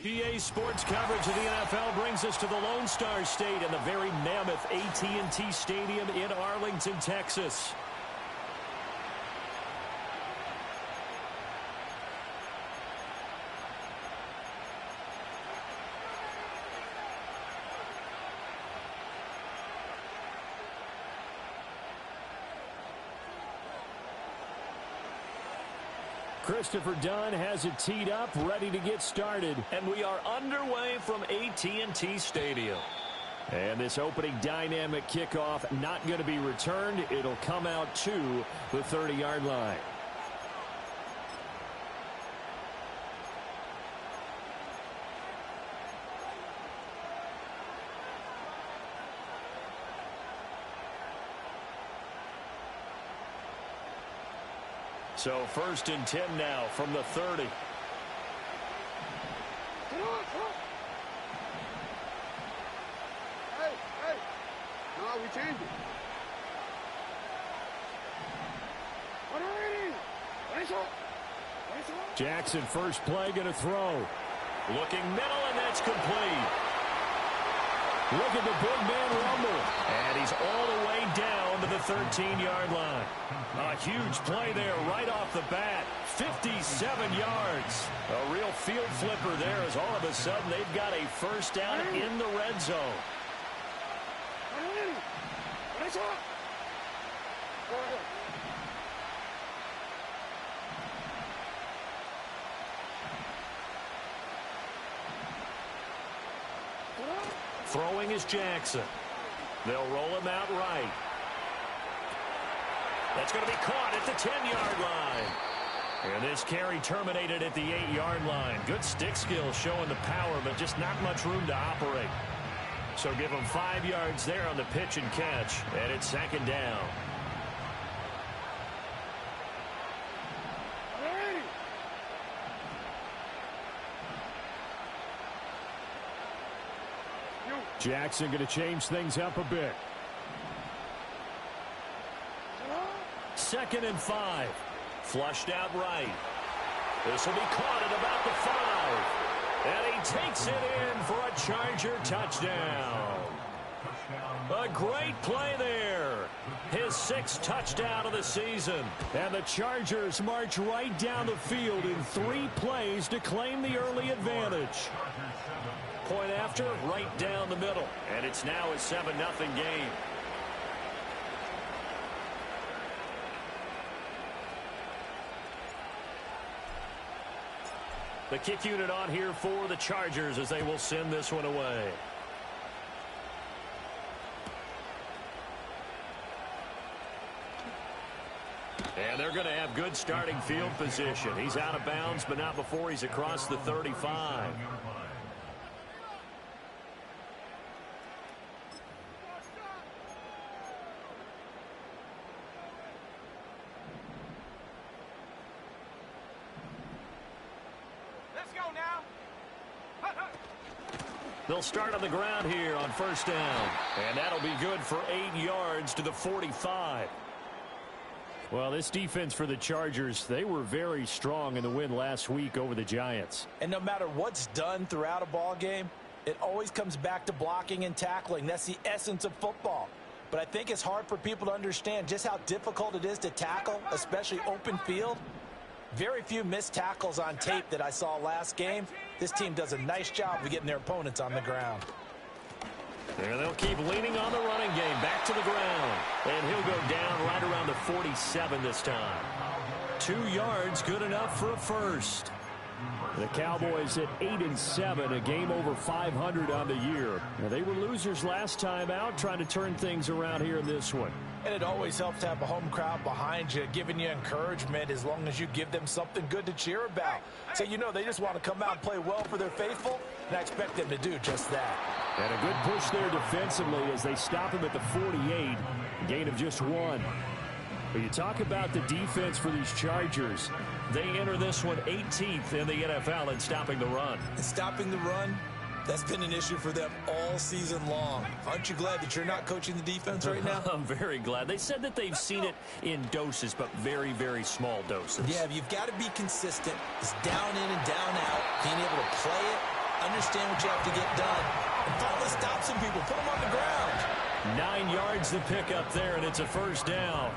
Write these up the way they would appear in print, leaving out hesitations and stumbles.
EA Sports coverage of the NFL brings us to the Lone Star State and the very mammoth AT&T Stadium in Arlington, Texas. Christopher Dunn has it teed up, ready to get started. And we are underway from AT&T Stadium. And this opening dynamic kickoff not going to be returned. It'll come out to the 30-yard line. So 1st and 10 now from the 30. Hey, no, we changed it. Jackson first play going to throw. Looking middle, and that's complete. Look at the big man rumble. And he's all the way down to the 13-yard line. A huge play there right off the bat. 57 yards. A real field flipper there as all of a sudden they've got a first down in the red zone. Throwing is Jackson. They'll roll him out right. That's going to be caught at the 10-yard line. And this carry terminated at the 8-yard line. Good stick skills showing the power, but just not much room to operate. So give him 5 yards there on the pitch and catch, and it's 2nd down. Jackson going to change things up a bit. 2nd and 5. Flushed out right. This will be caught at about the 5. And he takes it in for a Charger touchdown. A great play there. His 6th touchdown of the season. And the Chargers march right down the field in 3 plays to claim the early advantage. Point after, right down the middle. And it's now a 7-0 game. The kick unit on here for the Chargers as they will send this one away. And they're going to have good starting field position. He's out of bounds, but not before he's across the 35. They'll start on the ground here on 1st down. And that'll be good for 8 yards to the 45. Well, this defense for the Chargers, they were very strong in the win last week over the Giants. And no matter what's done throughout a ball game, it always comes back to blocking and tackling. That's the essence of football. But I think it's hard for people to understand just how difficult it is to tackle, especially open field. Very few missed tackles on tape that I saw last game. This team does a nice job of getting their opponents on the ground. There they'll keep leaning on the running game. Back to the ground. And he'll go down right around the 47 this time. 2 yards, good enough for a first. The Cowboys at 8-7, a game over 500 on the year. Now, they were losers last time out, trying to turn things around here in this one. And it always helps to have a home crowd behind you, giving you encouragement as long as you give them something good to cheer about. So you know they just want to come out and play well for their faithful, and I expect them to do just that. And a good push there defensively as they stop him at the 48, a gain of just 1. But you talk about the defense for these Chargers. They enter this one 18th in the NFL in stopping the run. And stopping the run, that's been an issue for them all season long. Aren't you glad that you're not coaching the defense right now? I'm very glad. They said that they've seen it in doses, but very, very small doses. Yeah, you've got to be consistent. It's down in and down out, being able to play it understand what you have to get done, and finally stop some people, put them on the ground. 9 yards to pick up there, and it's a first down.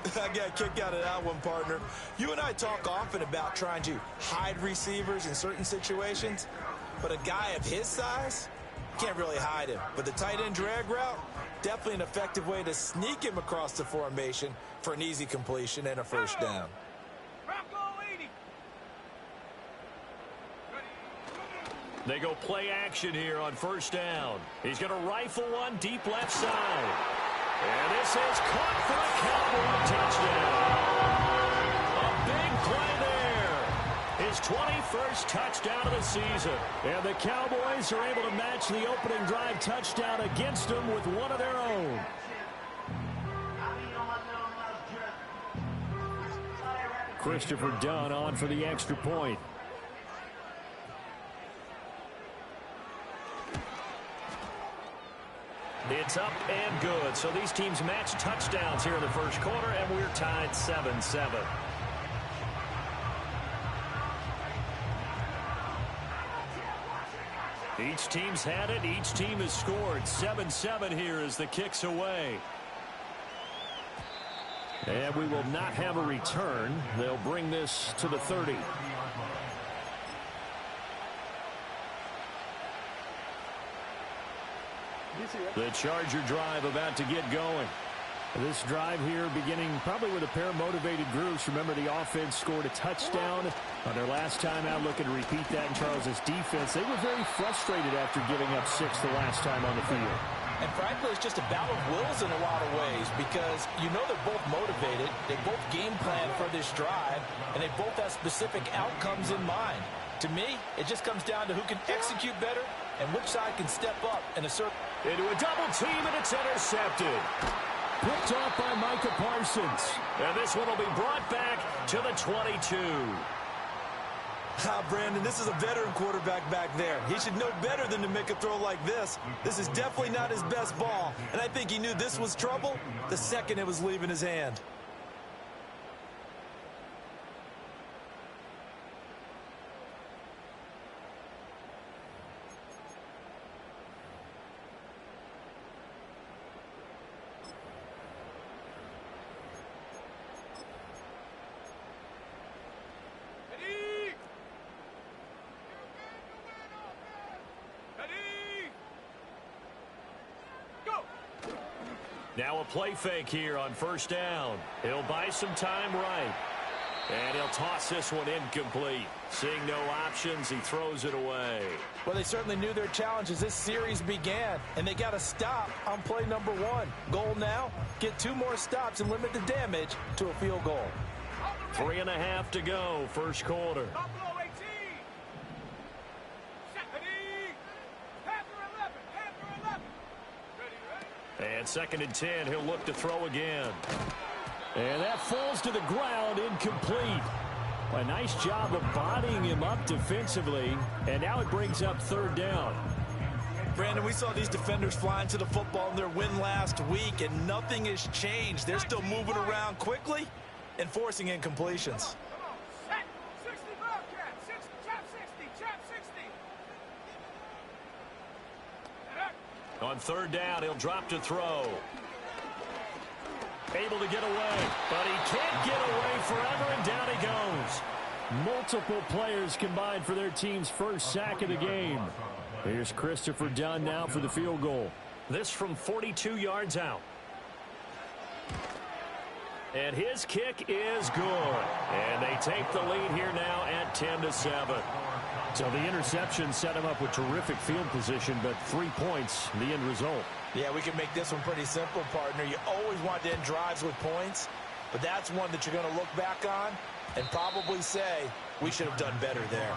I got a kick out of that one, partner. You and I talk often about trying to hide receivers in certain situations, but a guy of his size can't really hide him. But the tight end drag route, definitely an effective way to sneak him across the formation for an easy completion and a first down. They go play action here on first down. He's going to rifle one deep left side. And this is caught for a Cowboy touchdown. A big play there. His 21st touchdown of the season. And the Cowboys are able to match the opening drive touchdown against them with one of their own. Christopher Dunn on for the extra point. It's up and good. So these teams match touchdowns here in the first quarter, and we're tied 7-7. Each team's had it. Each team has scored. 7-7 here as the kick's away. And we will not have a return. They'll bring this to the 30. The Charger drive about to get going. This drive here beginning probably with a pair of motivated groups. Remember, the offense scored a touchdown on their last time out. Looking to repeat that in Charles's defense. They were very frustrated after giving up 6 the last time on the field. And frankly, it's just a battle of wills in a lot of ways because you know they're both motivated. They both game plan for this drive, and they both have specific outcomes in mind. To me, it just comes down to who can execute better and which side can step up and assert. Into a double team, and it's intercepted. Picked off by Micah Parsons. And this one will be brought back to the 22. Brandon, this is a veteran quarterback back there. He should know better than to make a throw like this. This is definitely not his best ball, and I think he knew this was trouble the second it was leaving his hand. Now a play fake here on first down. He'll buy some time right. And he'll toss this one incomplete. Seeing no options, he throws it away. Well, they certainly knew their challenge as this series began, and they got to stop on play number 1. Goal now, get 2 more stops and limit the damage to a field goal. 3.5 to go, first quarter. And 2nd and 10, he'll look to throw again. And that falls to the ground, incomplete. A nice job of bodying him up defensively. And now it brings up 3rd down. Brandon, we saw these defenders flying to the football in their win last week, and nothing has changed. They're still moving around quickly and forcing incompletions. On 3rd down, he'll drop to throw. Able to get away, but he can't get away forever, and down he goes. Multiple players combined for their team's first sack of the game. Here's Christopher Dunn now for the field goal. This from 42 yards out. And his kick is good. And they take the lead here now at 10-7. So the interception set him up with terrific field position, but 3 points, the end result. Yeah, we can make this one pretty simple, partner. You always want to end drives with points, but that's one that you're going to look back on and probably say, we should have done better there.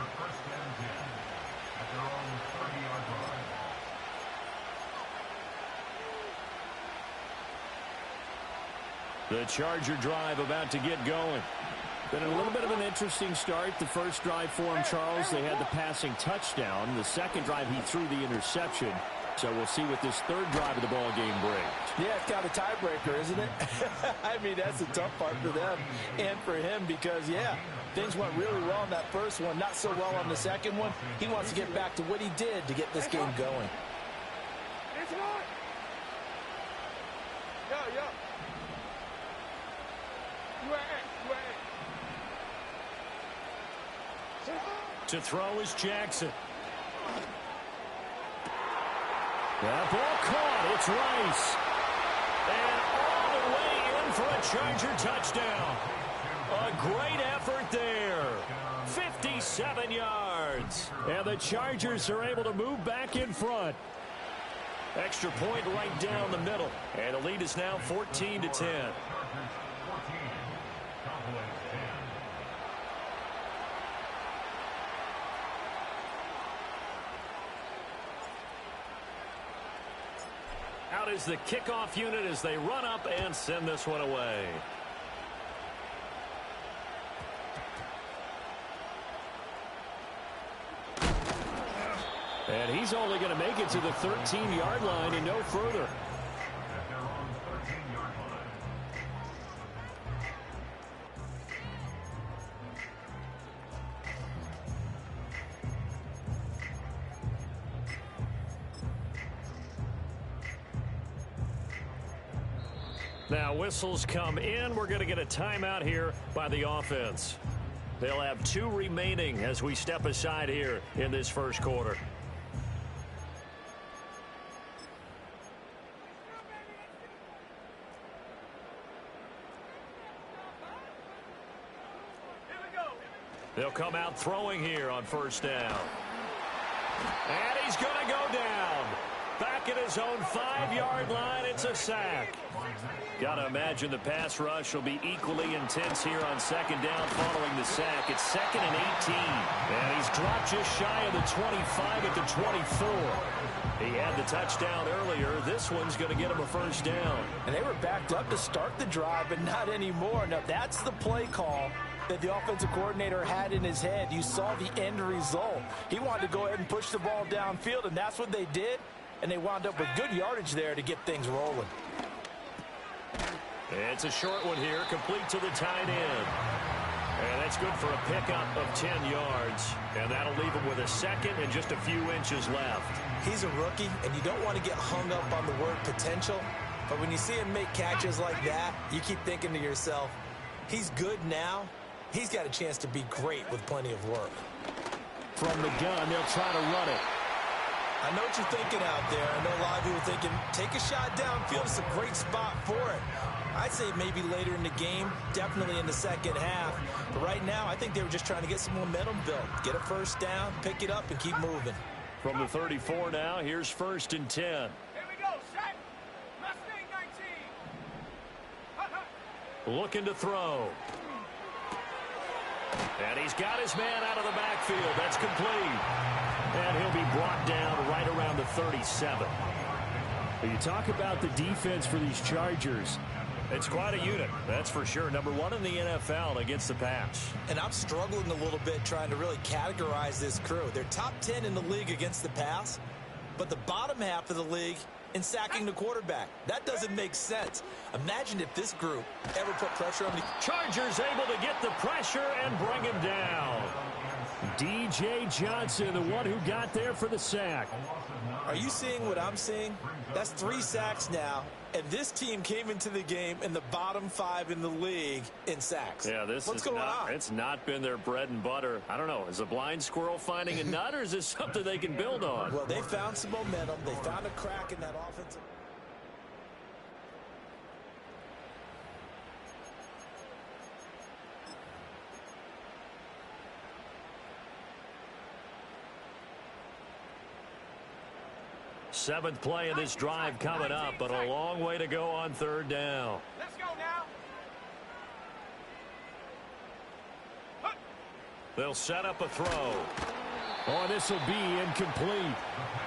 The Charger drive about to get going. Been a little bit of an interesting start. The first drive for him, Charles, they had the passing touchdown. The second drive, he threw the interception. So we'll see what this 3rd drive of the ball game brings. Yeah, it's kind of a tiebreaker, isn't it? I mean, that's the tough part for them and for him because, yeah, Things went really well in that first one, not so well on the second one. He wants to get back to what he did to get this game going. To throw is Jackson. That ball caught. It's Rice. And all the way in for a Charger touchdown. A great effort there. 57 yards. And the Chargers are able to move back in front. Extra point right down the middle. And the lead is now 14-10. Out is the kickoff unit as they run up and send this one away. And he's only going to make it to the 13-yard line and no further. Now whistles come in. We're going to get a timeout here by the offense. They'll have 2 remaining as we step aside here in this first quarter. They'll come out throwing here on first down. And he's going to go down. Back at his own 5-yard line, it's a sack. Got to imagine the pass rush will be equally intense here on second down following the sack. It's 2nd and 18. And he's dropped just shy of the 25 at the 24. He had the touchdown earlier. This one's going to get him a first down. And they were backed up to start the drive, but not anymore. Now, that's the play call that the offensive coordinator had in his head. You saw the end result. He wanted to go ahead and push the ball downfield, and that's what they did. And they wound up with good yardage there to get things rolling. It's a short one here, complete to the tight end. And that's good for a pickup of 10 yards. And that'll leave him with a second and just a few inches left. He's a rookie, and you don't want to get hung up on the word potential. But when you see him make catches like that, you keep thinking to yourself, he's good now. He's got a chance to be great with plenty of work. From the gun, they'll try to run it. I know what you're thinking out there. I know a lot of people are thinking, take a shot downfield. It's a great spot for it. I'd say maybe later in the game, definitely in the second half. But right now, I think they were just trying to get some momentum built. Get a first down, pick it up, and keep moving. From the 34 now, here's 1st and 10. Here we go, set. Mustang 19. Looking to throw. And he's got his man out of the backfield. That's complete. And he'll be brought down right around the 37. You talk about the defense for these Chargers. It's quite a unit, that's for sure. Number 1 in the NFL against the pass. And I'm struggling a little bit trying to really categorize this crew. They're top 10 in the league against the pass, but the bottom half of the league in sacking the quarterback. That doesn't make sense. Imagine if this group ever put pressure on the Chargers able to get the pressure and bring him down. DJ Johnson, the one who got there for the sack. Are you seeing what I'm seeing? That's 3 sacks now, and this team came into the game in the bottom 5 in the league in sacks. Yeah, what's going on? It's not been their bread and butter. I don't know. Is a blind squirrel finding a nut, or is this something they can build on? Well, they found some momentum. They found a crack in that offensive. Seventh play of this drive coming up, but a long way to go on 3rd down. Let's go now. They'll set up a throw. Oh, this will be incomplete.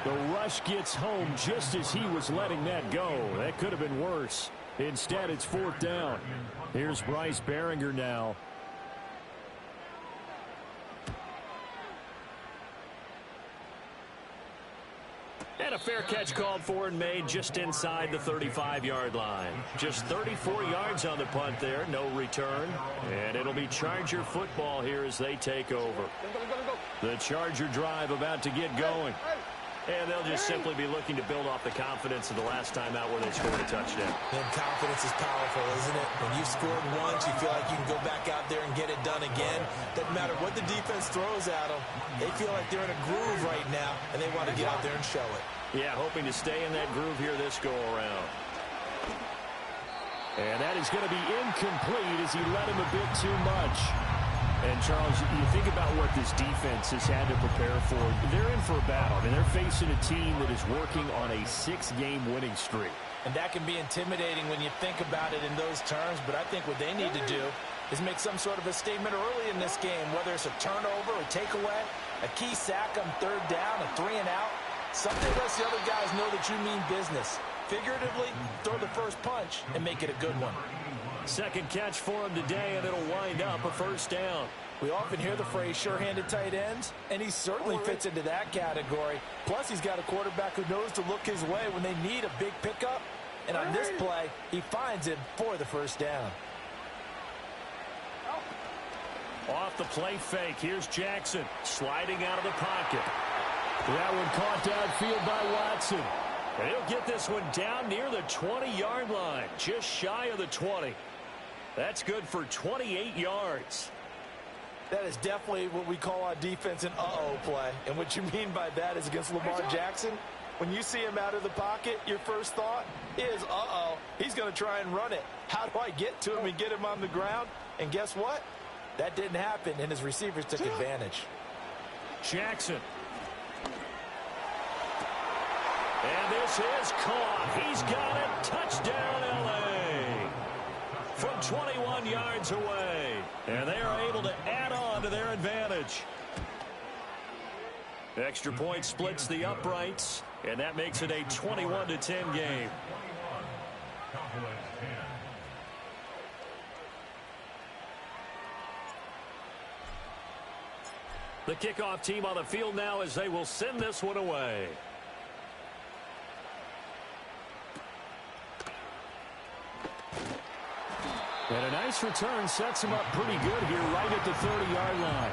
The rush gets home just as he was letting that go. That could have been worse. Instead, it's 4th down. Here's Bryce Behringer now. And a fair catch called for and made just inside the 35-yard line. Just 34 yards on the punt there, no return. And it'll be Charger football here as they take over. The Charger drive about to get going. And they'll just simply be looking to build off the confidence of the last time out where they scored a touchdown. And confidence is powerful, isn't it? When you've scored once, you feel like you can go back out there and get it done again. Doesn't matter what the defense throws at them. They feel like they're in a groove right now, and they want to get out there and show it. Yeah, hoping to stay in that groove here this go-around. And that is going to be incomplete as he led him a bit too much. And, Charles, you think about what this defense has had to prepare for. They're in for a battle. I mean, they're facing a team that is working on a 6-game winning streak. And that can be intimidating when you think about it in those terms. But I think what they need to do is make some sort of a statement early in this game, whether it's a turnover, a takeaway, a key sack on third down, a 3-and-out. Something lets the other guys know that you mean business. Figuratively, throw the first punch and make it a good one. Second catch for him today, and it'll wind up a first down. We often hear the phrase sure-handed tight ends, and he certainly fits into that category. Plus, he's got a quarterback who knows to look his way when they need a big pickup. And on this play, he finds him for the first down. Off the play fake, here's Jackson sliding out of the pocket. That one caught downfield by Watson. And he'll get this one down near the 20-yard line, just shy of the 20. That's good for 28 yards. That is definitely what we call our defense an uh-oh play. And what you mean by that is against Lamar Jackson, when you see him out of the pocket, your first thought is, uh-oh, he's going to try and run it. How do I get to him and get him on the ground? And guess what? That didn't happen, and his receivers took advantage. Jackson. And this is caught. He's got it. Touchdown, L.A. From 21 yards away. And they are able to add on to their advantage. Extra point splits the uprights, and that makes it a 21-10 game. The kickoff team on the field now as they will send this one away. And a nice return sets him up pretty good here right at the 30-yard line.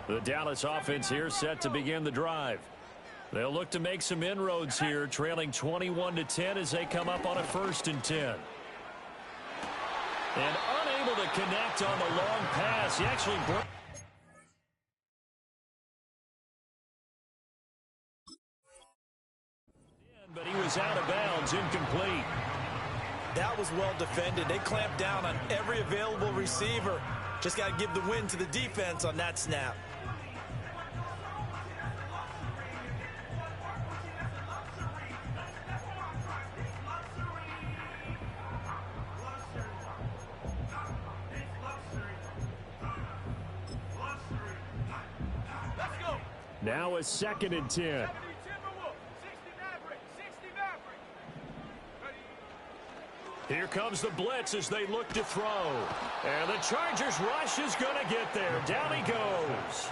The Dallas offense here set to begin the drive. They'll look to make some inroads here, trailing 21-10 as they come up on a 1st and 10. And unable to connect on the long pass. He actually broke. But he was out of bounds, incomplete. That was well defended. They clamped down on every available receiver. Just got to give the win to the defense on that snap. Now a 2nd and 10. Here comes the blitz as they look to throw. And the Chargers rush is going to get there. Down he goes.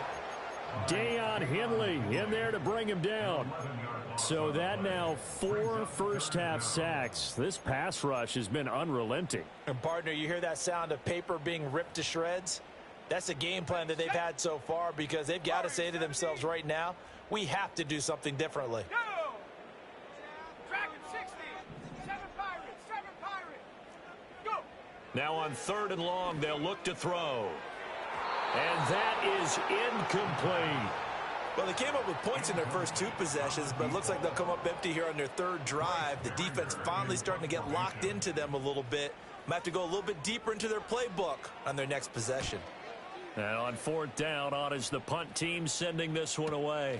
Deion Henley in there to bring him down. So that now 4 first-half sacks. This pass rush has been unrelenting. And, partner, you hear that sound of paper being ripped to shreds? That's the game plan that they've had so far because they've got to say to themselves right now, we have to do something differently. Now on 3rd and long, they'll look to throw. And that is incomplete. Well, they came up with points in their first 2 possessions, but it looks like they'll come up empty here on their 3rd drive. The defense finally starting to get locked into them a little bit. Might have to go a little bit deeper into their playbook on their next possession. And on 4th down, on is the punt team sending this one away.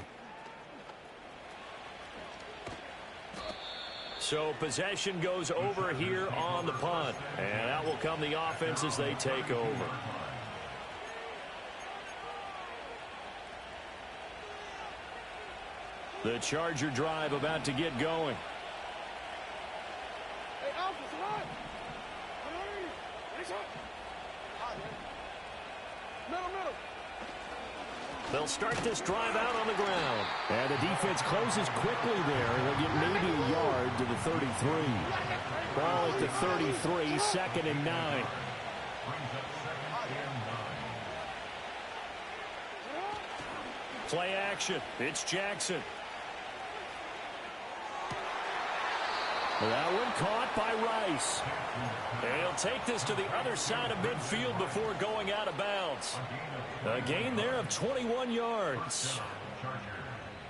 So possession goes over here on the punt. And out will come the offense as they take over. The Charger drive about to get going. Hey, Alpha, survive. Nice up. Middle. They'll start this drive out on the ground. And the defense closes quickly there. They'll get maybe a yard to the 33. Ball at the 33, 2nd and 9. Play action. It's Jackson. That one caught by Rice. And he'll take this to the other side of midfield before going out of bounds. A gain there of 21 yards.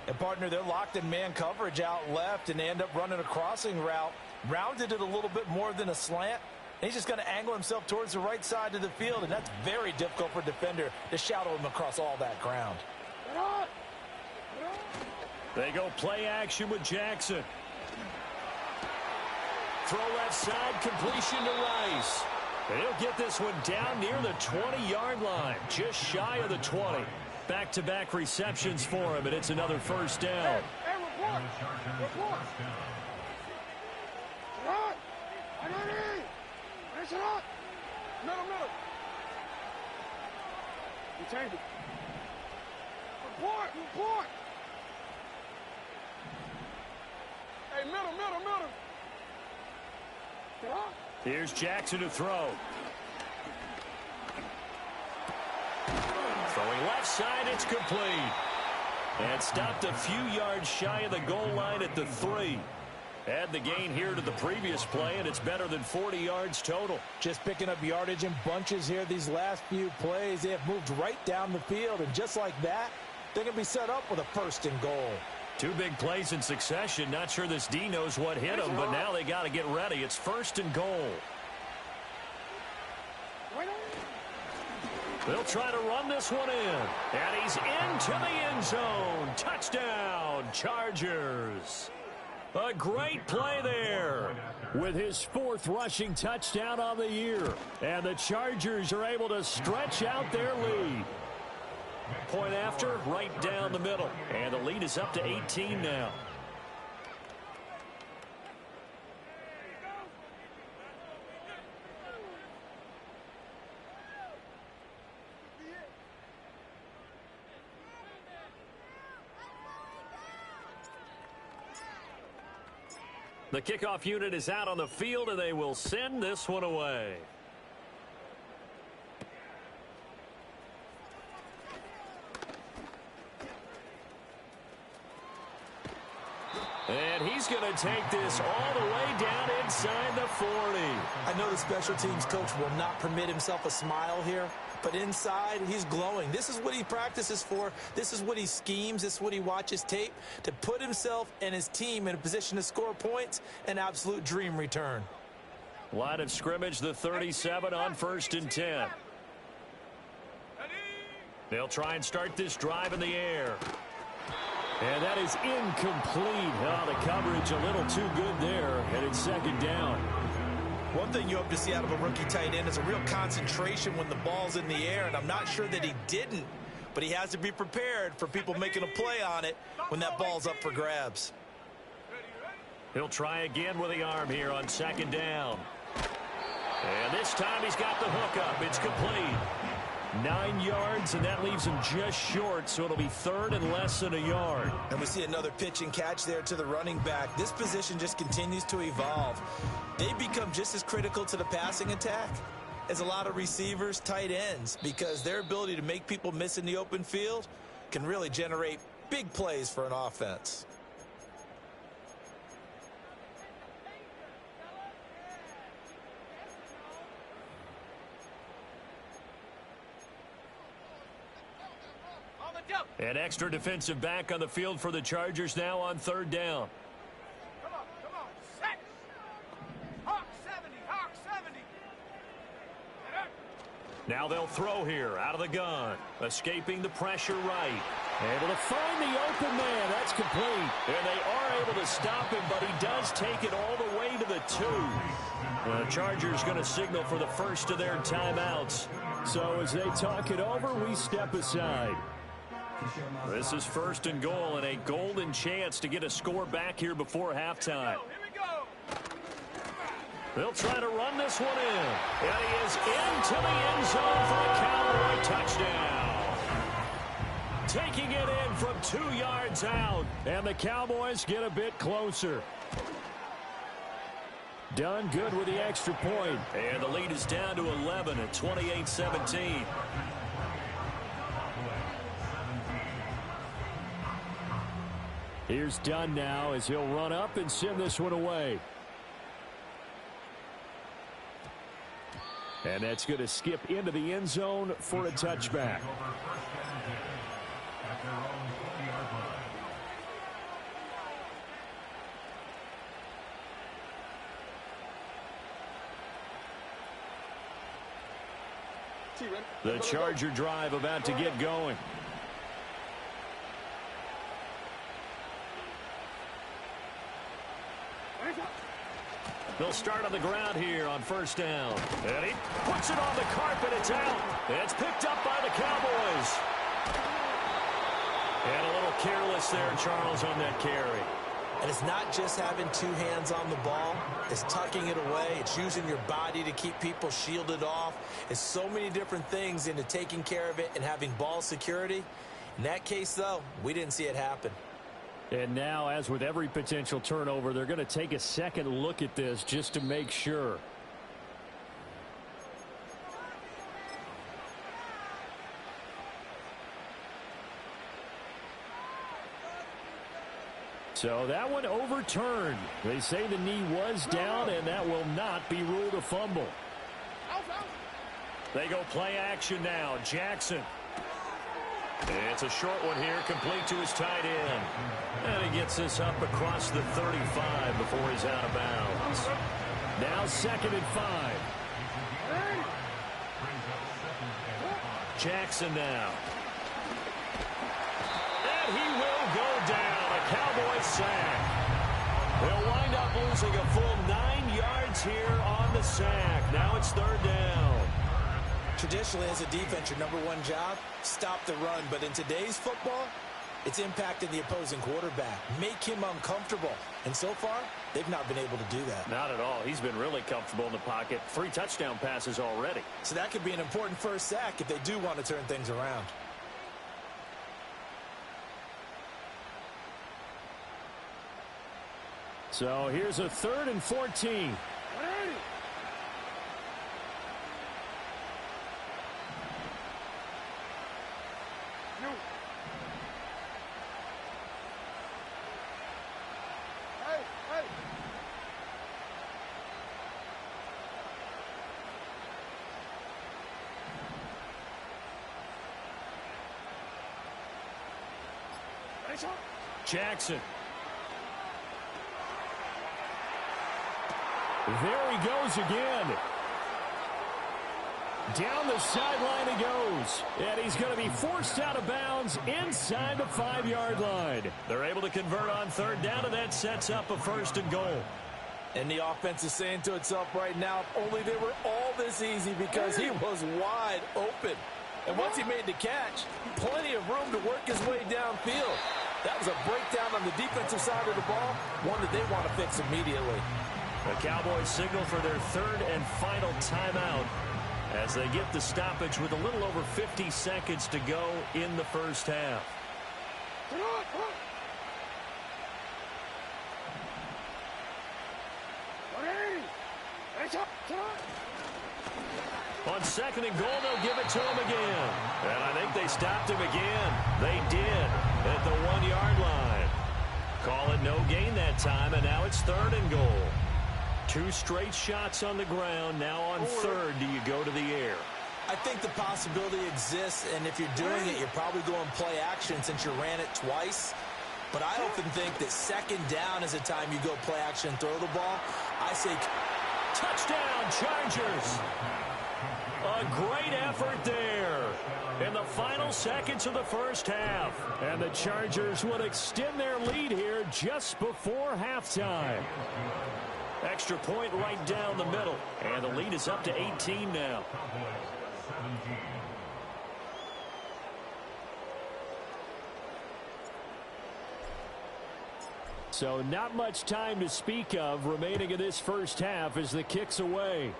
And, partner, they're locked in man coverage out left, and they end up running a crossing route. Rounded it a little bit more than a slant. And he's just going to angle himself towards the right side of the field, and that's very difficult for a defender to shadow him across all that ground. They go play action with Jackson. Throw left side, completion to Rice. And he'll get this one down near the 20-yard line, just shy of the 20. Back-to-back receptions for him, and it's another first down. Hey, report. Nice up. Middle. You change it. Report. Hey, middle. Here's Jackson to throw. Throwing left side, it's complete. And stopped a few yards shy of the goal line at the 3. Add the gain here to the previous play, and it's better than 40 yards total. Just picking up yardage in bunches here these last few plays. They have moved right down the field, and just like that, they're going to be set up with a 1st and goal. 2 big plays in succession. Not sure this D knows what hit him, but now they got to get ready. It's 1st and goal. They'll try to run this one in. And he's into the end zone. Touchdown, Chargers. A great play there with his 4th rushing touchdown on the year. And the Chargers are able to stretch out their lead. Point after, right down the middle. And the lead is up to 18 now. The kickoff unit is out on the field, and they will send this one away. And he's going to take this all the way down inside the 40. I know the special teams coach will not permit himself a smile here, but inside he's glowing. This is what he practices for. This is what he schemes. This is what he watches tape to put himself and his team in a position to score points. An absolute dream return. Line of scrimmage, the 37 on 1st and 10. They'll try and start this drive in the air. And that is incomplete. Oh, the coverage a little too good there, and it's 2nd down. One thing you hope to see out of a rookie tight end is a real concentration when the ball's in the air, and I'm not sure that he didn't, but he has to be prepared for people making a play on it when that ball's up for grabs. He'll try again with the arm here on 2nd down. And this time he's got the hook up. It's complete. 9 yards, and that leaves him just short, so it'll be 3rd and less than a yard. And we see another pitch and catch there to the running back. This position just continues to evolve. They become just as critical to the passing attack as a lot of receivers, tight ends, because their ability to make people miss in the open field can really generate big plays for an offense. An extra defensive back on the field for the Chargers now on 3rd down. Come on. Set. Hawk 70. Now they'll throw here out of the gun. Escaping the pressure right. Able to find the open man. That's complete. And they are able to stop him, but he does take it all the way to the 2. The Chargers going to signal for the first of their timeouts. So as they talk it over, we step aside. This is 1st and goal and a golden chance to get a score back here before halftime. They'll try to run this one in. And he is into the end zone for a Cowboy touchdown. Taking it in from 2 yards out. And the Cowboys get a bit closer. Done good with the extra point. And the lead is down to 11 at 28-17. Here's Dunn now as he'll run up and send this one away. And that's going to skip into the end zone for a touchback. The Charger drive about to get going. They'll start on the ground here on 1st down. And he puts it on the carpet. It's out. It's picked up by the Cowboys. And a little careless there, Charles, on that carry. And it's not just having 2 hands on the ball. It's tucking it away. It's using your body to keep people shielded off. It's so many different things into taking care of it and having ball security. In that case, though, we didn't see it happen. And now, as with every potential turnover, they're going to take a second look at this just to make sure. So that one overturned. They say the knee was down, and that will not be ruled a fumble. They go play action now. Jackson. It's a short one here, complete to his tight end. And he gets this up across the 35 before he's out of bounds. Now 2nd and 5. Jackson now. And he will go down. A Cowboys sack. They'll wind up losing a full 9 yards here on the sack. Now it's 3rd down. Traditionally, as a defense, your #1 job, stop the run. But in today's football, it's impacting the opposing quarterback. Make him uncomfortable. And so far, they've not been able to do that. Not at all. He's been really comfortable in the pocket. 3 touchdown passes already. So that could be an important first sack if they do want to turn things around. So here's a 3rd and 14. Jackson. There he goes again. Down the sideline he goes. And he's going to be forced out of bounds inside the 5-yard line. They're able to convert on 3rd down, and that sets up a 1st and goal. And the offense is saying to itself right now, if only they were all this easy, because he was wide open. And once he made the catch, plenty of room to work his way downfield. That was a breakdown on the defensive side of the ball, one that they want to fix immediately. The Cowboys signal for their 3rd and final timeout as they get the stoppage with a little over 50 seconds to go in the first half. On 2nd and goal, they'll give it to him again. And I think they stopped him again. They did at the 1-yard line. Call it no gain that time, and now it's 3rd and goal. 2 straight shots on the ground. Now on 3rd, do you go to the air? I think the possibility exists, and if you're doing it, you're probably going play action since you ran it twice. But I often think that 2nd down is the time you go play action and throw the ball. I say touchdown, Chargers. A great effort there in the final seconds of the first half. And the Chargers will extend their lead here just before halftime. Extra point right down the middle. And the lead is up to 18 now. So not much time to speak of remaining in this first half as the kick's away.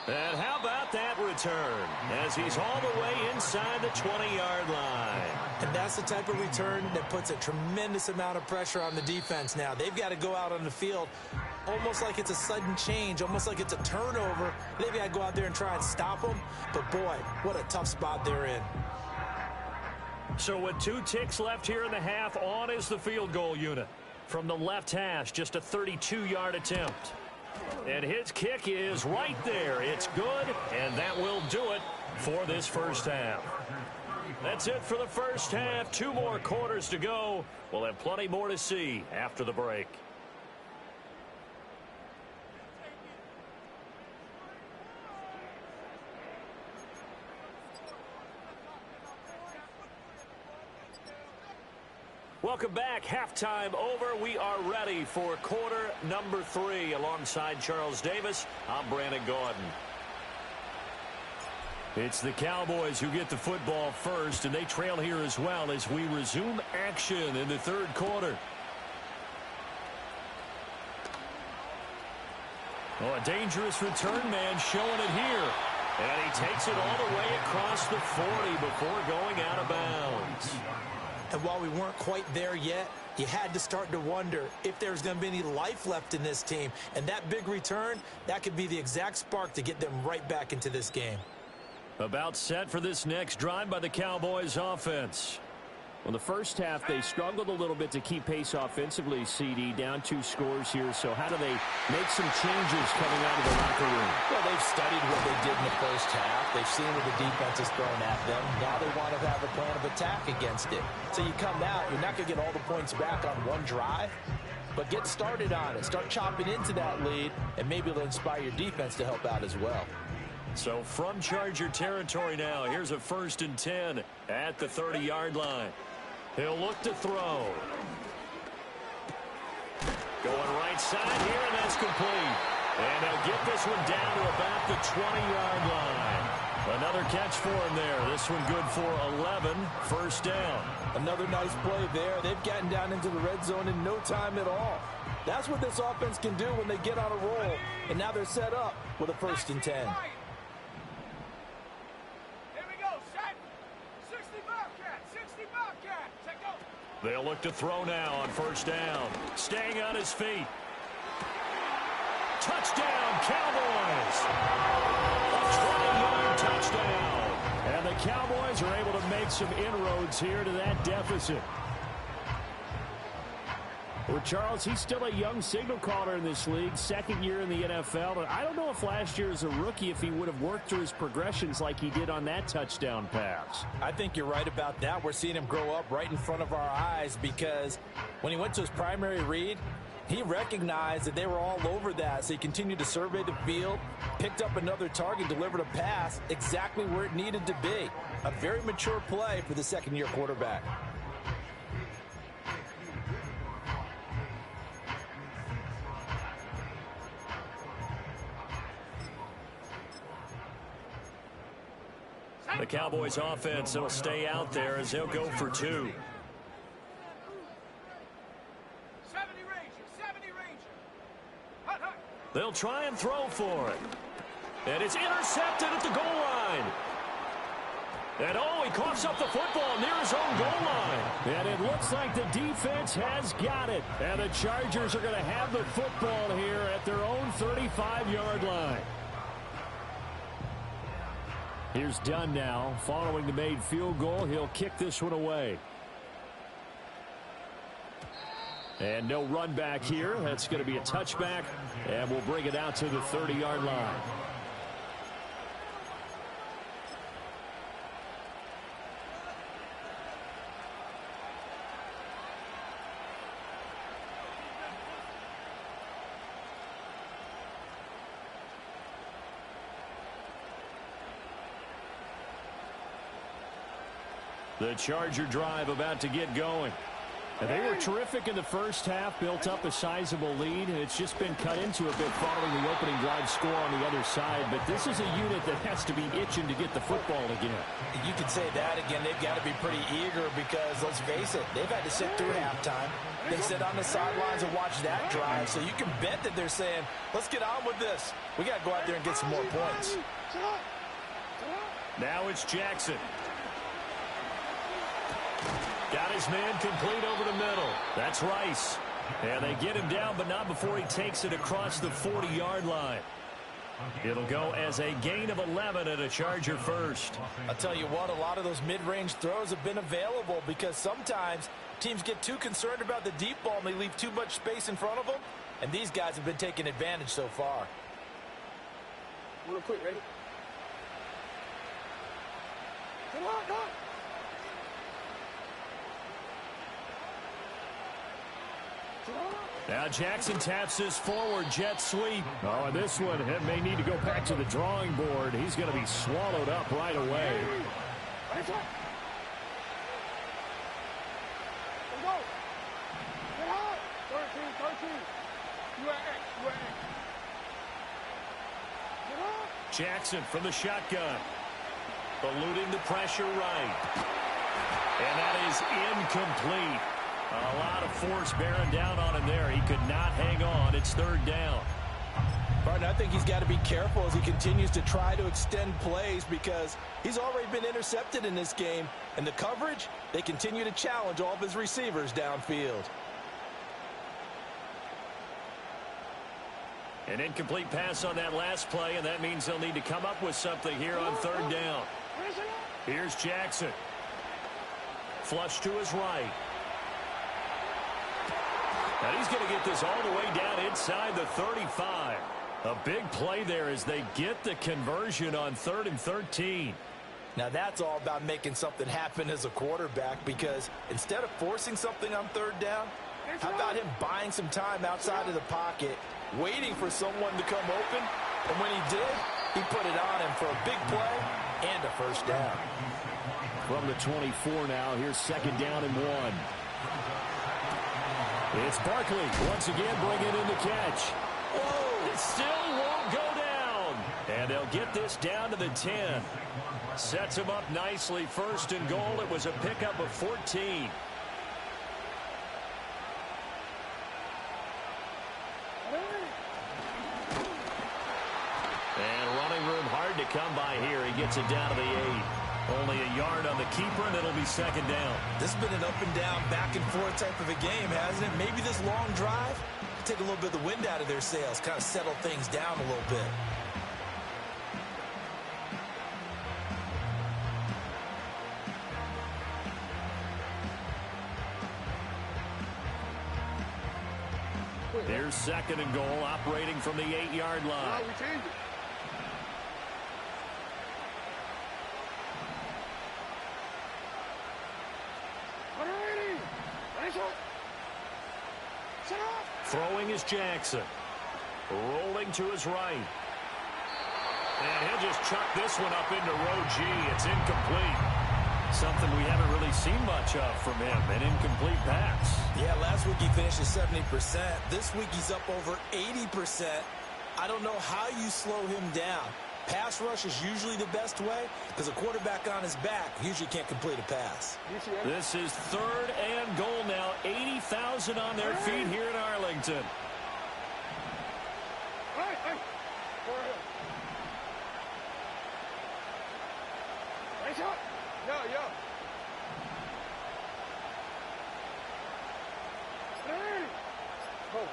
And how about that return as he's all the way inside the 20-yard line. And that's the type of return that puts a tremendous amount of pressure on the defense now. They've got to go out on the field almost like it's a sudden change, almost like it's a turnover. They've got to go out there and try and stop them. But, boy, what a tough spot they're in. So with 2 ticks left here in the half, on is the field goal unit. From the left hash, just a 32-yard attempt. And his kick is right there. It's good, and that will do it for this first half. That's it for the first half. 2 more quarters to go. We'll have plenty more to see after the break. Welcome back. Halftime over. We are ready for quarter number 3. Alongside Charles Davis, I'm Brandon Gordon. It's the Cowboys who get the football first, and they trail here as well as we resume action in the third quarter. Oh, a dangerous return man showing it here. And he takes it all the way across the 40 before going out of bounds. And while we weren't quite there yet, you had to start to wonder if there's going to be any life left in this team. And that big return, that could be the exact spark to get them right back into this game. About set for this next drive by the Cowboys offense. Well, the first half, they struggled a little bit to keep pace offensively, CD, down 2 scores here. So how do they make some changes coming out of the locker room? Well, they've studied what they did in the first half. They've seen what the defense is throwing at them. Now they want to have a plan of attack against it. So you come out, you're not going to get all the points back on one drive, but get started on it. Start chopping into that lead, and maybe it'll inspire your defense to help out as well. So from Charger territory now, here's a 1st and 10 at the 30-yard line. He'll look to throw. Going right side here, and that's complete. And they'll get this one down to about the 20-yard line. Another catch for him there. This one good for 11, first down. Another nice play there. They've gotten down into the red zone in no time at all. That's what this offense can do when they get on a roll. And now they're set up with a 1st and 10. They'll look to throw now on first down. Staying on his feet. Touchdown, Cowboys! A 20-yard touchdown. And the Cowboys are able to make some inroads here to that deficit. Well, Charles, he's still a young signal caller in this league, 2nd year in the NFL. And I don't know if last year as a rookie, if he would have worked through his progressions like he did on that touchdown pass. I think you're right about that. We're seeing him grow up right in front of our eyes because when he went to his primary read, he recognized that they were all over that. So he continued to survey the field, picked up another target, delivered a pass exactly where it needed to be. A very mature play for the 2nd-year quarterback. The Cowboys offense will stay out there as they'll go for 2. 70 Ranger. They'll try and throw for it. And it's intercepted at the goal line. And he coughs up the football near his own goal line. And it looks like the defense has got it. And the Chargers are going to have the football here at their own 35-yard line. Here's Dunn now. Following the made field goal, he'll kick this one away. And no run back here. That's going to be a touchback, and we'll bring it out to the 30-yard line. The Charger drive about to get going. And they were terrific in the first half, built up a sizable lead, and it's just been cut into a bit following the opening drive score on the other side. But this is a unit that has to be itching to get the football again. You can say that again. They've got to be pretty eager because, let's face it, they've had to sit through halftime, then sit on the sidelines and watch that drive. So you can bet that they're saying, let's get on with this. We got to go out there and get some more points. Now it's Jackson. Got his man complete over the middle. That's Rice. And they get him down, but not before he takes it across the 40-yard line. It'll go as a gain of 11 and a Charger first. I'll tell you what, a lot of those mid-range throws have been available because sometimes teams get too concerned about the deep ball and they leave too much space in front of them. And these guys have been taking advantage so far. Real quick, ready? Come on, come on. Now Jackson taps his forward jet sweep. Oh, and this one may need to go back to the drawing board. He's going to be swallowed up right away. Let's go. Get out. 13. You are X. Get out. Jackson from the shotgun. Eluding the pressure right. And that is incomplete. A lot of force bearing down on him there. He could not hang on. It's third down. Martin, I think he's got to be careful as he continues to try to extend plays because he's already been intercepted in this game. And the coverage, they continue to challenge all of his receivers downfield. An incomplete pass on that last play, and that means they'll need to come up with something here on third down. Here's Jackson. Flush to his right. And he's going to get this all the way down inside the 35. A big play there as they get the conversion on 3rd and 13. Now that's all about making something happen as a quarterback because instead of forcing something on third down, how about him buying some time outside of the pocket, waiting for someone to come open, and when he did, he put it on him for a big play and a first down. From the 24 now, here's 2nd down and 1. It's Barkley once again bringing in the catch. Whoa! It still won't go down. And they'll get this down to the 10. Sets him up nicely. 1st and goal. It was a pickup of 14. And running room hard to come by here. He gets it down to the 8. Only a yard on the keeper, and it'll be 2nd down. This has been an up and down, back and forth type of a game, hasn't it? Maybe this long drive take a little bit of the wind out of their sails, kind of settle things down a little bit. Here's 2nd and goal, operating from the 8-yard line. We changed it. Throwing is Jackson. Rolling to his right. And he'll just chuck this one up into row G. It's incomplete. Something we haven't really seen much of from him, an incomplete pass. Yeah, last week he finished at 70%. This week he's up over 80%. I don't know how you slow him down. Pass rush is usually the best way because a quarterback on his back usually can't complete a pass. This is 3rd and goal now. 80,000 on their feet here in Arlington. Hey. Nice shot. Yeah. Hey. Oh.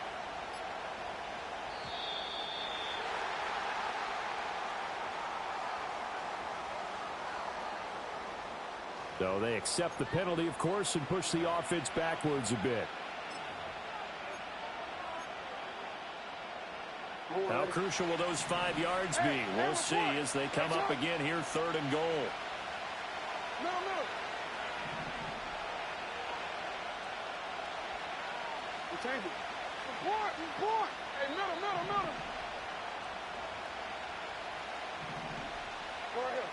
So they accept the penalty, of course, and push the offense backwards a bit. How crucial will those 5 yards be? We'll see as they come up again here, 3rd and goal. No. We change it. Report. Hey, middle. Go right here.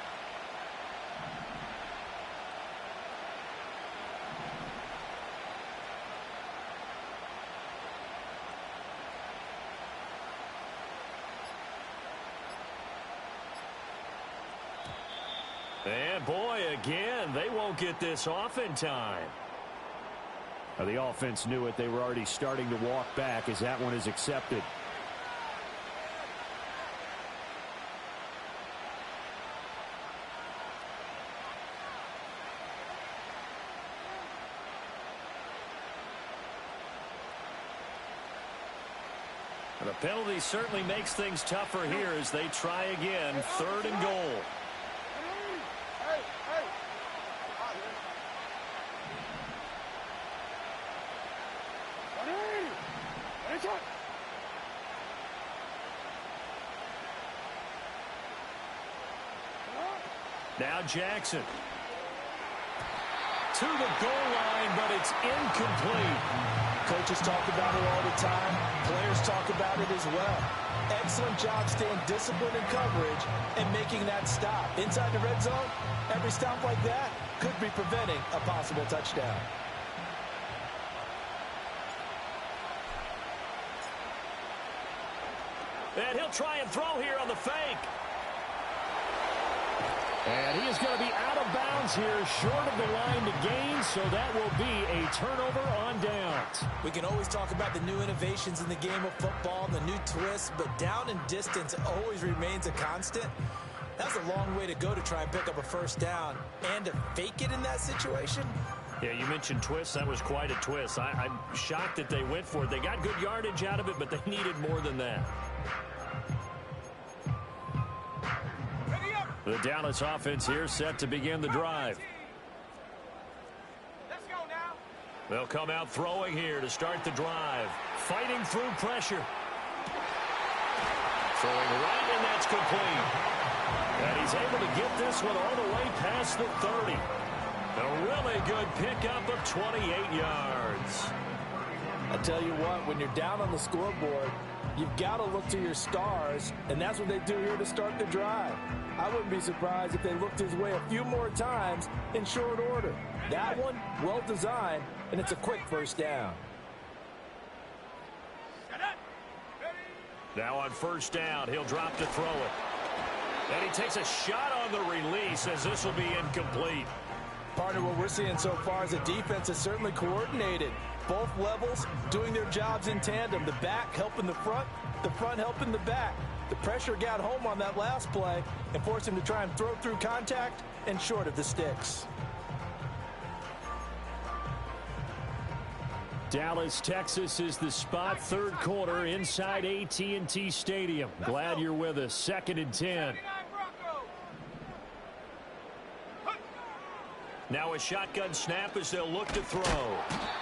And boy, again, they won't get this off in time. The offense knew it. They were already starting to walk back as that one is accepted. The penalty certainly makes things tougher here as they try again. 3rd and goal. Now Jackson. To the goal line, but it's incomplete. Coaches talk about it all the time. Players talk about it as well. Excellent job staying disciplined in coverage and making that stop. Inside the red zone, every stop like that could be preventing a possible touchdown. And he'll try and throw here on the fake. And he is going to be out of bounds here, short of the line to gain, so that will be a turnover on downs. We can always talk about the new innovations in the game of football, the new twists, but down and distance always remains a constant. That's a long way to go to try and pick up a first down and to fake it in that situation. Yeah, you mentioned twists. That was quite a twist. I'm shocked that they went for it. They got good yardage out of it, but they needed more than that. The Dallas offense here set to begin the drive. Let's go now. They'll come out throwing here to start the drive. Fighting through pressure. Throwing right, and that's complete. And he's able to get this one all the way past the 30. A really good pickup of 28 yards. I tell you what, when you're down on the scoreboard, you've got to look to your stars, and that's what they do here to start the drive. I wouldn't be surprised if they looked his way a few more times in short order. That one, well designed, and it's a quick first down. Now on first down, he'll drop to throw it. And he takes a shot on the release as this will be incomplete. Partner, what we're seeing so far is the defense is certainly coordinated. Both levels doing their jobs in tandem. The back helping the front helping the back. The pressure got home on that last play and forced him to try and throw through contact and short of the sticks. Dallas, Texas is the spot. 3rd quarter inside AT&T Stadium. Glad you're with us. 2nd and 10. Now a shotgun snap as they'll look to throw.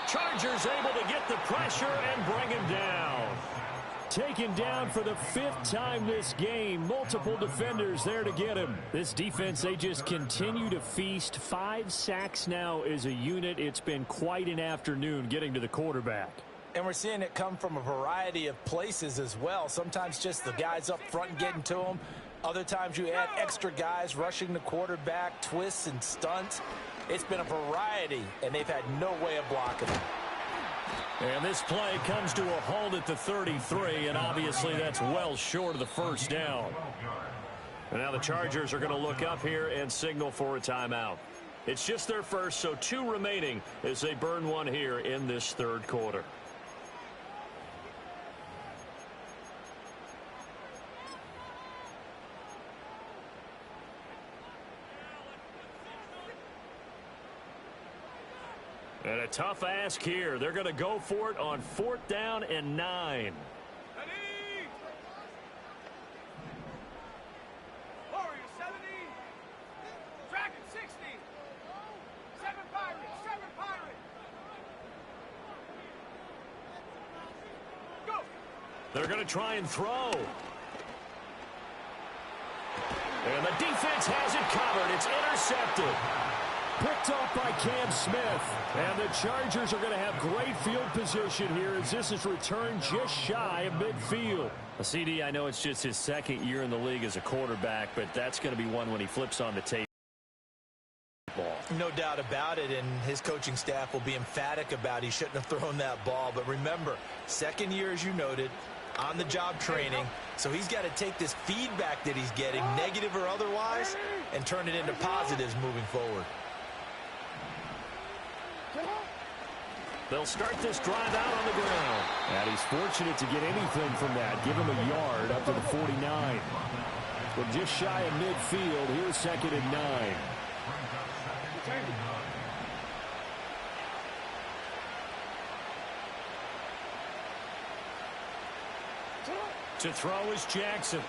Chargers able to get the pressure and bring him down. Taken down for the 5th time this game. Multiple defenders there to get him. This defense, they just continue to feast. 5 sacks now as a unit. It's been quite an afternoon getting to the quarterback. And we're seeing it come from a variety of places as well. Sometimes just the guys up front getting to him. Other times you add extra guys rushing the quarterback, twists and stunts. It's been a variety, and they've had no way of blocking him. And this play comes to a halt at the 33, and obviously that's well short of the first down. And now the Chargers are going to look up here and signal for a timeout. It's just their first, so 2 remaining as they burn one here in this 3rd quarter. And a tough ask here. They're going to go for it on 4th down and 9. Ready? Warrior 70. Dragon 60. 7 Pirates. 7 Pirates. Go. They're going to try and throw. And the defense has it covered. It's intercepted. Picked off by Cam Smith. And the Chargers are going to have great field position here as this is returned just shy of midfield. CD, I know it's just his 2nd year in the league as a quarterback, but that's going to be one when he flips on the tape. No doubt about it, and his coaching staff will be emphatic about he shouldn't have thrown that ball. But remember, 2nd year, as you noted, on-the-job training, so he's got to take this feedback that he's getting, negative or otherwise, and turn it into positives moving forward. They'll start this drive out on the ground. And he's fortunate to get anything from that. Give him a yard up to the 49. But just shy of midfield. Here's 2nd and 9. To throw is Jackson.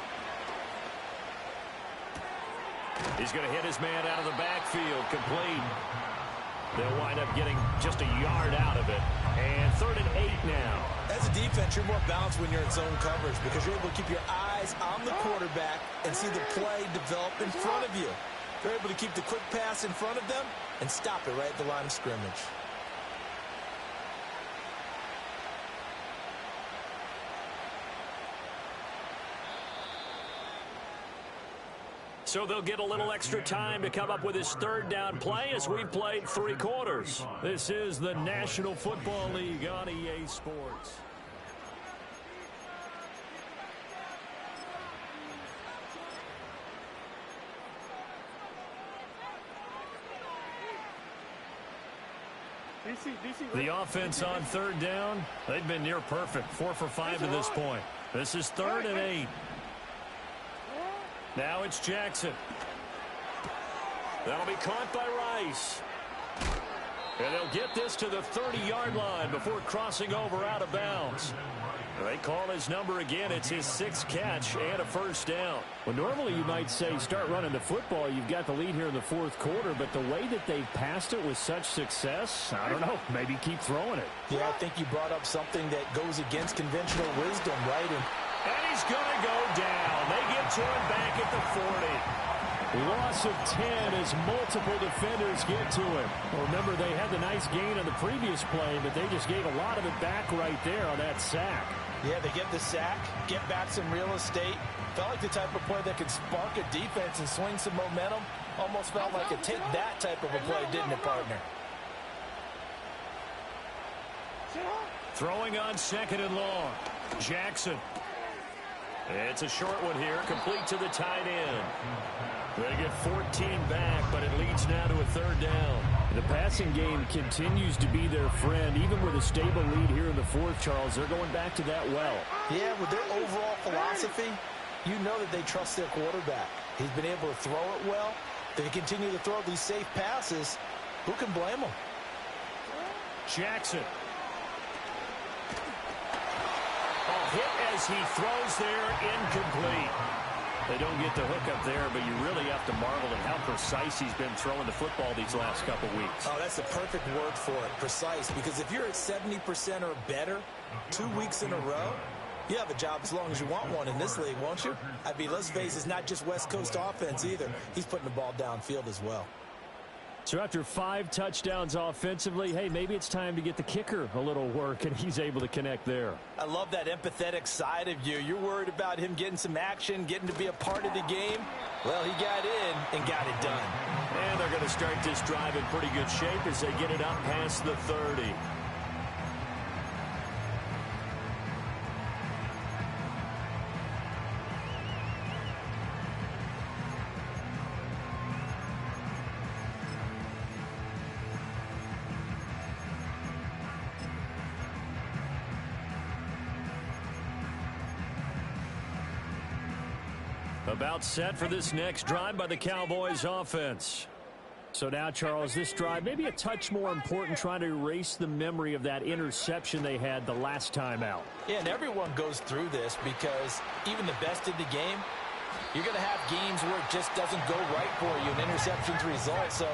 He's going to hit his man out of the backfield. Complete. They'll wind up getting just a yard out of it. And 3rd and 8 now. As a defense, you're more balanced when you're in zone coverage because you're able to keep your eyes on the quarterback and see the play develop in front of you. You're able to keep the quick pass in front of them and stop it right at the line of scrimmage. So they'll get a little extra time to come up with his 3rd down play as we've played 3 quarters. This is the National Football League on EA Sports. The offense on 3rd down, they've been near perfect. 4 for 5 to this point. This is 3rd and 8. Now it's Jackson. That'll be caught by Rice. And they'll get this to the 30-yard line before crossing over out of bounds. They call his number again. It's his 6th catch and a 1st down. Well, normally you might say start running the football. You've got the lead here in the 4th quarter, but the way that they've passed it with such success, I don't know, maybe keep throwing it. Yeah, I think you brought up something that goes against conventional wisdom, right? And he's going to go down. They get to him back at the 40. Loss of 10 as multiple defenders get to him. Well, remember, they had the nice gain on the previous play, but they just gave a lot of it back right there on that sack. Yeah, they get the sack, get back some real estate. Felt like the type of play that could spark a defense and swing some momentum. Almost felt like a take that type of a play, didn't it, partner? Throwing on 2nd and long. Jackson. It's a short one here, complete to the tight end. They get 14 back, but it leads now to a 3rd down. The passing game continues to be their friend. Even with a stable lead here in the 4th, Charles, they're going back to that well. Yeah, with their overall philosophy, you know that they trust their quarterback. He's been able to throw it well. They continue to throw these safe passes. Who can blame them? Jackson. A hit as he throws there, incomplete. They don't get the hook up there, but you really have to marvel at how precise he's been throwing the football these last couple weeks. Oh, that's the perfect word for it, precise, because if you're at 70% or better 2 weeks in a row, you have a job as long as you want one in this league, won't you? I mean, let's face it, it's not just West Coast offense either. He's putting the ball downfield as well. So after 5 touchdowns offensively, hey, maybe it's time to get the kicker a little work, and he's able to connect there. I love that empathetic side of you. You're worried about him getting some action, getting to be a part of the game. Well, he got in and got it done. And they're going to start this drive in pretty good shape as they get it up past the 30. About set for this next drive by the Cowboys offense. So now, Charles, this drive maybe a touch more important, trying to erase the memory of that interception they had the last time out. Yeah, and everyone goes through this because even the best in the game, you're going to have games where it just doesn't go right for you and interceptions result. So,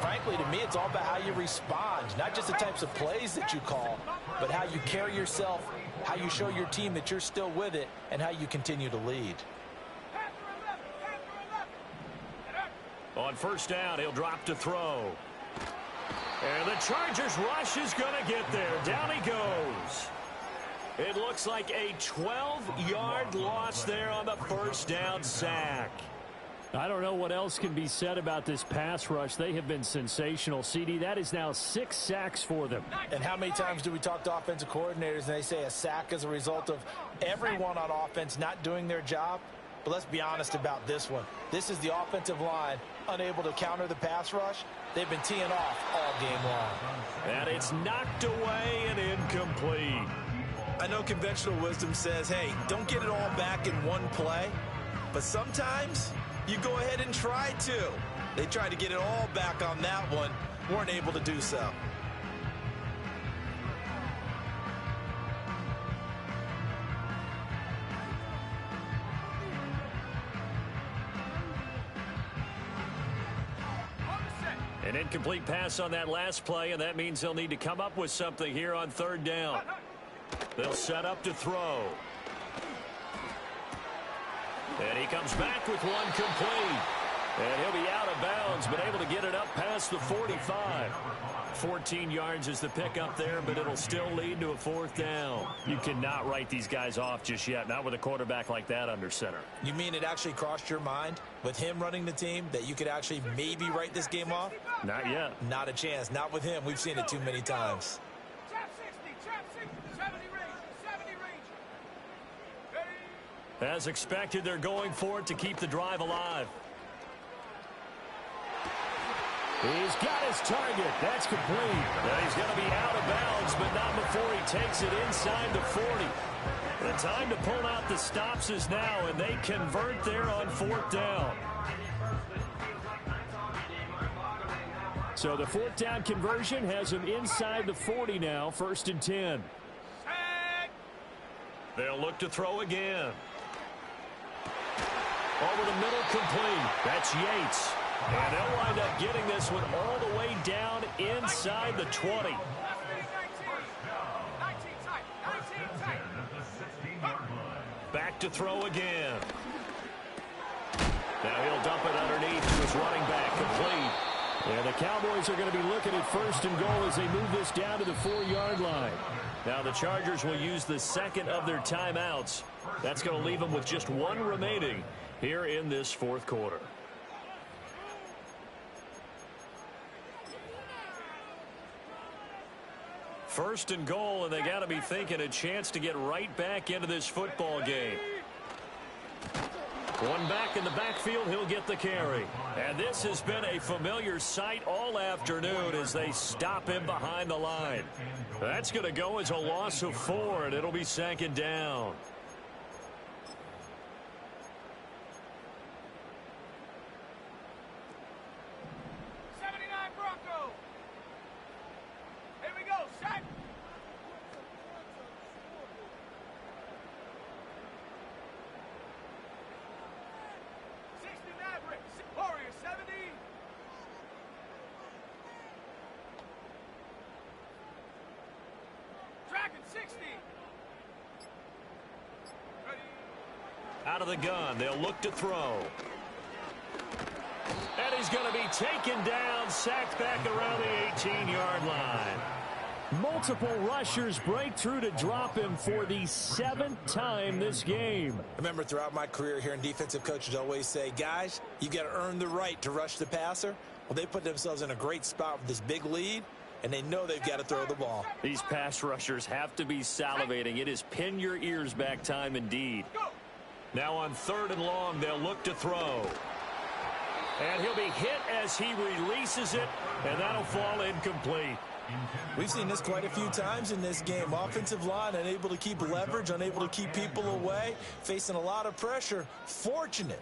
frankly, to me, it's all about how you respond, not just the types of plays that you call, but how you carry yourself, how you show your team that you're still with it, and how you continue to lead. On 1st down, he'll drop to throw. And the Chargers rush is going to get there. Down he goes. It looks like a 12-yard loss there on the 1st down sack. I don't know what else can be said about this pass rush. They have been sensational, CD. That is now 6 sacks for them. And how many times do we talk to offensive coordinators and they say a sack is a result of everyone on offense not doing their job? But let's be honest about this one. This is the offensive line unable to counter the pass rush. They've been teeing off all game long. And it's knocked away and incomplete. I know conventional wisdom says, hey, don't get it all back in one play. But sometimes you go ahead and try to. They tried to get it all back on that one, weren't able to do so. An incomplete pass on that last play, and that means they'll need to come up with something here on 3rd down. They'll set up to throw. And he comes back with one complete. And he'll be out of bounds, but able to get it up past the 45. 14 yards is the pickup there, but it'll still lead to a 4th down. You cannot write these guys off just yet, not with a quarterback like that under center. You mean it actually crossed your mind with him running the team that you could actually maybe write this game off? Not yet. Not a chance. Not with him. We've seen it too many times. As expected, they're going for it to keep the drive alive. He's got his target. That's complete. Now he's going to be out of bounds, but not before he takes it inside the 40. The time to pull out the stops is now, and they convert there on 4th down. So the 4th down conversion has him inside the 40 now, 1st and 10. They'll look to throw again. Over the middle, complete. That's Yates. And they'll wind up getting this one all the way down inside the 20. Back to throw again. Now he'll dump it underneath to his running back, complete. Yeah, the Cowboys are going to be looking at 1st and goal as they move this down to the 4-yard line. Now the Chargers will use the 2nd of their timeouts. That's going to leave them with just 1 remaining here in this 4th quarter. First and goal, and they got to be thinking a chance to get right back into this football game. One back in the backfield, he'll get the carry. And this has been a familiar sight all afternoon as they stop him behind the line. That's going to go as a loss of 4, and it'll be 2nd down. Out of the gun, they'll look to throw. And he's going to be taken down, sacked back around the 18-yard line. Multiple rushers break through to drop him for the 7th time this game. I remember throughout my career here in defensive coaches always say, guys, you got to earn the right to rush the passer. Well, they put themselves in a great spot with this big lead, and they know they've got to throw the ball. These pass rushers have to be salivating. It is pin your ears back time indeed. Now on 3rd and long, they'll look to throw. And he'll be hit as he releases it, and that'll fall incomplete. We've seen this quite a few times in this game. Offensive line unable to keep leverage, unable to keep people away, facing a lot of pressure. Fortunate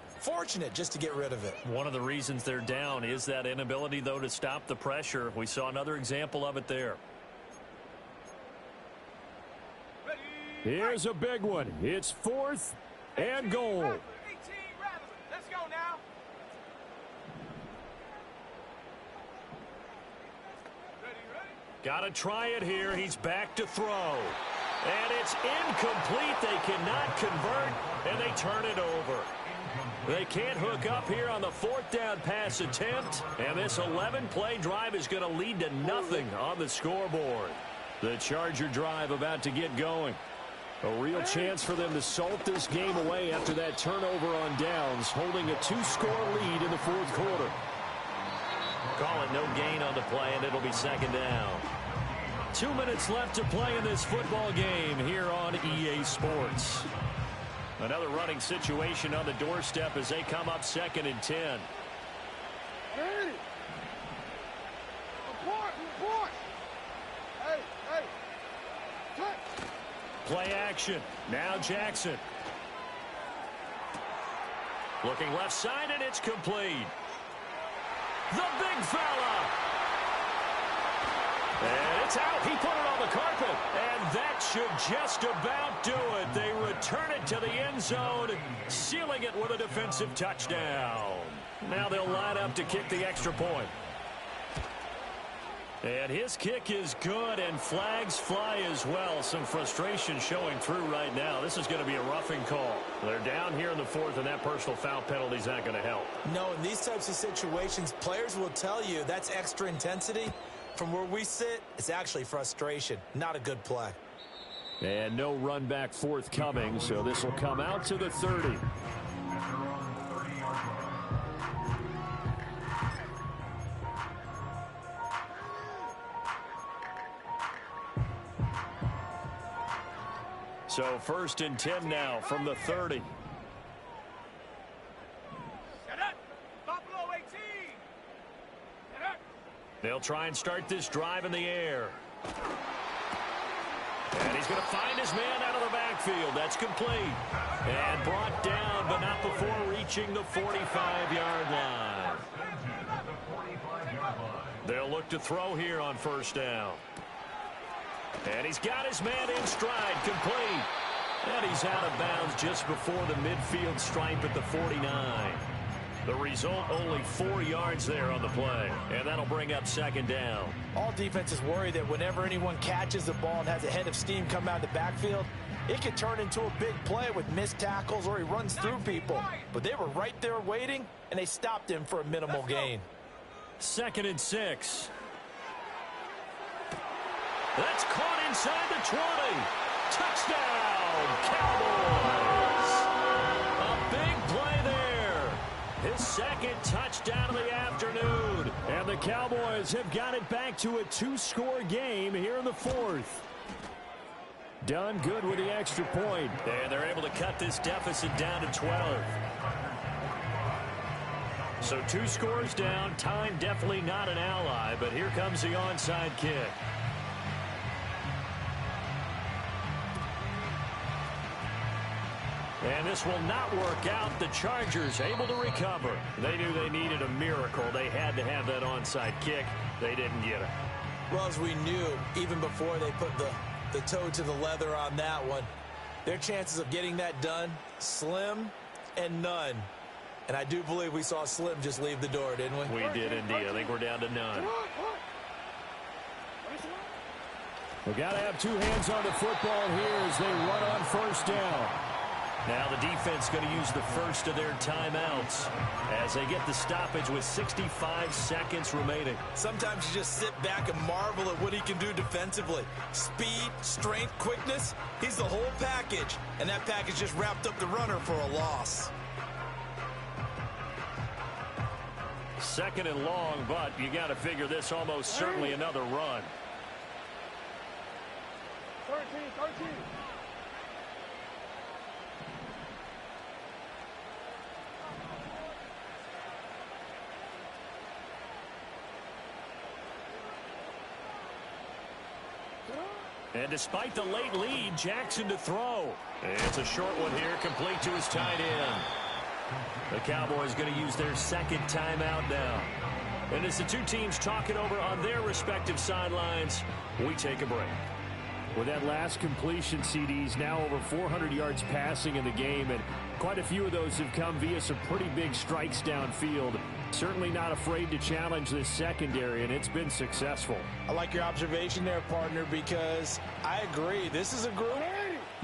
just to get rid of it. One of the reasons they're down is that inability, though, to stop the pressure. We saw another example of it there. Here's a big one. It's 4th and goal. Let's go now. Got to try it here. He's back to throw. And it's incomplete. They cannot convert, and they turn it over. They can't hook up here on the 4th down pass attempt, and this 11-play drive is going to lead to nothing on the scoreboard. The Charger drive about to get going. A real chance for them to salt this game away after that turnover on downs, holding a 2-score lead in the fourth quarter. Call it no gain on the play, and it'll be second down. 2 minutes left to play in this football game here on EA Sports. Another running situation on the doorstep as they come up 2nd and 10. Hey! Report! Hey! Touch! Play action. Now Jackson. Looking left side, and it's complete. The big fella. And it's out. He put it on the carpet. And that should just about do it. They return it to the end zone, sealing it with a defensive touchdown. Now they'll line up to kick the extra point. And his kick is good, and flags fly as well. Some frustration showing through right now. This is going to be a roughing call. They're down here in the fourth, and that personal foul penalty is not going to help. No, in these types of situations, players will tell you that's extra intensity. From where we sit, it's actually frustration. Not a good play. And no run back forthcoming, so this will come out to the 30. So 1st and 10 now from the 30. Set up! Buffalo 18! Set up! They'll try and start this drive in the air. And he's going to find his man out of the backfield. That's complete. And brought down, but not before reaching the 45-yard line. They'll look to throw here on 1st down. And he's got his man in stride, complete. And he's out of bounds just before the midfield stripe at the 49. The result, only 4 yards there on the play. And that'll bring up 2nd down. All defenses worry that whenever anyone catches the ball and has a head of steam come out of the backfield, it could turn into a big play with missed tackles or he runs through people. But they were right there waiting, and they stopped him for a minimal gain. 2nd and 6. That's caught inside the 20. Touchdown, Cowboys. A big play there. His 2nd touchdown of the afternoon. And the Cowboys have got it back to a 2-score game here in the 4th. Done good with the extra point. And they're able to cut this deficit down to 12. So 2 scores down. Time definitely not an ally, but here comes the onside kick. And this will not work out. The Chargers able to recover. They knew they needed a miracle. They had to have that onside kick. They didn't get it. Well, as we knew, even before they put the toe to the leather on that one, their chances of getting that done, slim and none. And I do believe we saw Slim just leave the door, didn't we? We did indeed. I think we're down to none. We've got to have 2 hands on the football here as they run on 1st down. Now the defense going to use the first of their timeouts as they get the stoppage with 65 seconds remaining. Sometimes you just sit back and marvel at what he can do defensively. Speed, strength, quickness, he's the whole package. And that package just wrapped up the runner for a loss. 2nd and long, but you got to figure this almost certainly another run. 13. And despite the late lead, Jackson to throw. It's a short one here, complete to his tight end. The Cowboys going to use their 2nd timeout now. And as the 2 teams talk it over on their respective sidelines, we take a break. With that last completion, CDs now over 400 yards passing in the game, and quite a few of those have come via some pretty big strikes downfield. Certainly not afraid to challenge this secondary, and it's been successful. I like your observation there, partner, because I agree. This is a group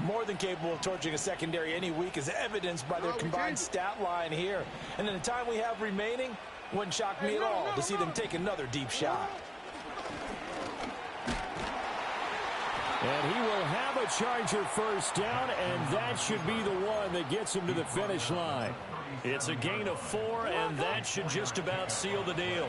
more than capable of torching a secondary any week, as evidenced by their combined stat line here. And in the time we have remaining, wouldn't shock me at all to see them take another deep shot. And he will have a Charger first down, and that should be the one that gets him to the finish line. It's a gain of 4, and that should just about seal the deal.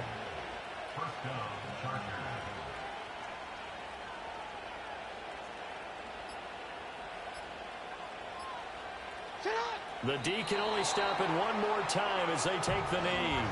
The D can only stop it one more time as they take the knee.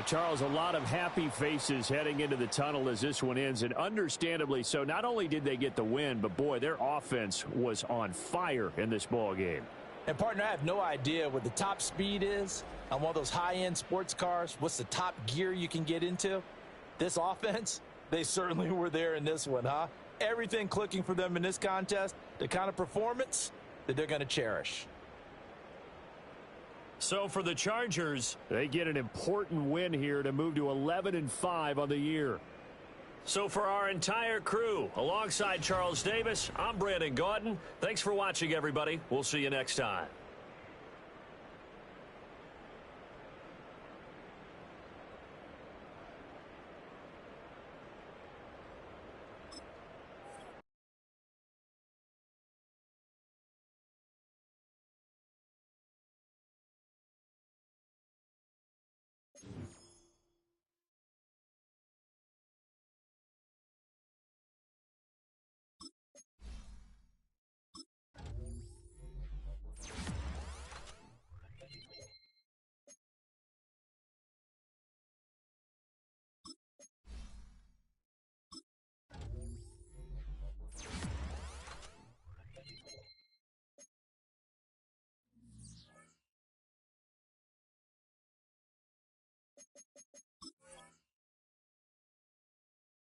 Charles, a lot of happy faces heading into the tunnel as this one ends, and understandably so. Not only did they get the win, but, boy, their offense was on fire in this ball game. And, partner, I have no idea what the top speed is on one of those high-end sports cars. What's the top gear you can get into? This offense, they certainly were there in this one, huh? Everything clicking for them in this contest, the kind of performance that they're going to cherish. So for the Chargers, they get an important win here to move to 11-5 on the year. So for our entire crew, alongside Charles Davis, I'm Brandon Gaudin. Thanks for watching, everybody. We'll see you next time.